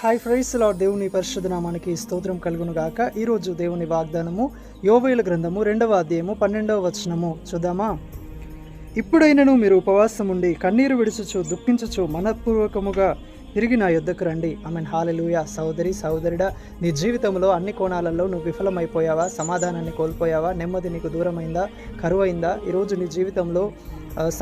Hi fries lord, దేవుని పరిశుద్ధ నామానికి స్తోత్రం కలుగును గాక. ఈరోజు దేవుని వాగ్దానము యోవేలు గ్రంథము 2వ అధ్యాయము 12వ వచనము చూద్దామా. ఇప్పుడైనను మీరు ఉపవాసం ఉండి కన్నీరు విడుచుచు దుఃఖించుచు మనపూర్వకముగా తిరిగి నా యొద్దకు రండి. ఆమెన్. హల్లెలూయా. సహోదరి సహోదరుడా, నీ జీవితంలో అన్ని కోణాలలో నువ్వు విఫలమైపోయావా? సమాధానాన్ని కోల్పోయావా? నెమ్మది నీకు దూరమైందా? కరువైందా? ఈరోజు నీ జీవితంలో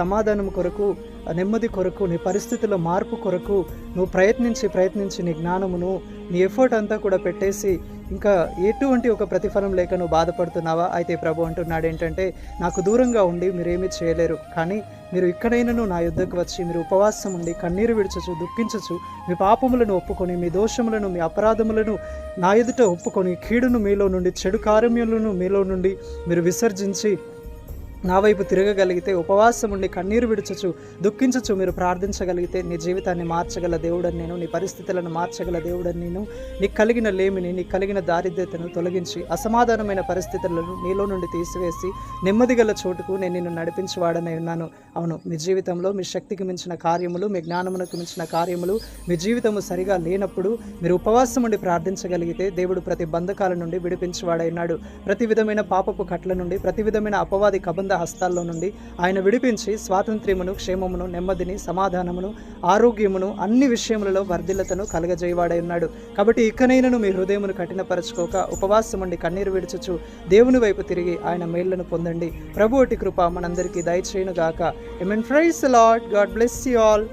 సమాధానం కొరకు, నెమ్మది కొరకు, నీ పరిస్థితుల్లో మార్పు కొరకు నువ్వు ప్రయత్నించి నీ జ్ఞానమును, నీ ఎఫర్ట్ అంతా కూడా పెట్టేసి ఇంకా ఎటువంటి ఒక ప్రతిఫలం లేక నువ్వు బాధపడుతున్నావా? అయితే ప్రభు అంటున్నాడు ఏంటంటే, నాకు దూరంగా ఉండి మీరేమీ చేయలేరు, కానీ మీరు ఇక్కడైనను నా యుద్ధకు వచ్చి మీరు ఉపవాసం ఉండి కన్నీరు విడుచచ్చు, దుఃఖించచ్చు, మీ పాపములను ఒప్పుకొని, మీ దోషములను, మీ అపరాధములను నా ఎదుట ఒప్పుకొని, కీడును మీలో నుండి, చెడు కార్యములను మీలో నుండి మీరు విసర్జించి నా వైపు తిరగగలిగితే, ఉపవాసం ఉండి కన్నీరు విడుచచ్చు, దుఃఖించచ్చు, మీరు ప్రార్థించగలిగితే నీ జీవితాన్ని మార్చగల దేవుడని నేను, నీ పరిస్థితులను మార్చగల దేవుడని నేను, నీకు కలిగిన లేమిని, నీకు కలిగిన దారిద్ర్యతను తొలగించి, అసమాధానమైన పరిస్థితులను నీలో నుండి తీసివేసి నెమ్మది గల చోటుకు నేను నిన్ను నడిపించేవాడనై ఉన్నాను. అవును, మీ జీవితంలో మీ శక్తికి మించిన కార్యములు, మీ జ్ఞానమునకు మించిన కార్యములు మీ జీవితము సరిగా లేనప్పుడు మీరు ఉపవాసం ఉండి ప్రార్థించగలిగితే దేవుడు ప్రతి బంధకాల నుండి విడిపించేవాడై ఉన్నాడు. ప్రతి విధమైన పాపపు కట్ల నుండి, ప్రతి విధమైన అపవాది కబంధ హస్తాల్లో నుండి ఆయన విడిపించి స్వాతంత్ర్యమును, క్షేమమును, నెమ్మదిని, సమాధానమును, ఆరోగ్యమును, అన్ని విషయములలో వర్ధిల్లతను కలగజేయవాడై ఉన్నాడు. కాబట్టి ఇకనైనను మీ హృదయమును కఠినపరచుకోక ఉపవాసం ఉండి కన్నీరు విడుచుచు దేవుని వైపు తిరిగి ఆయన మేళ్లను పొందండి. ప్రభువుటి కృప మనందరికీ దయచేయును గాక. ఆమేన్. Praise the Lord. God bless you all.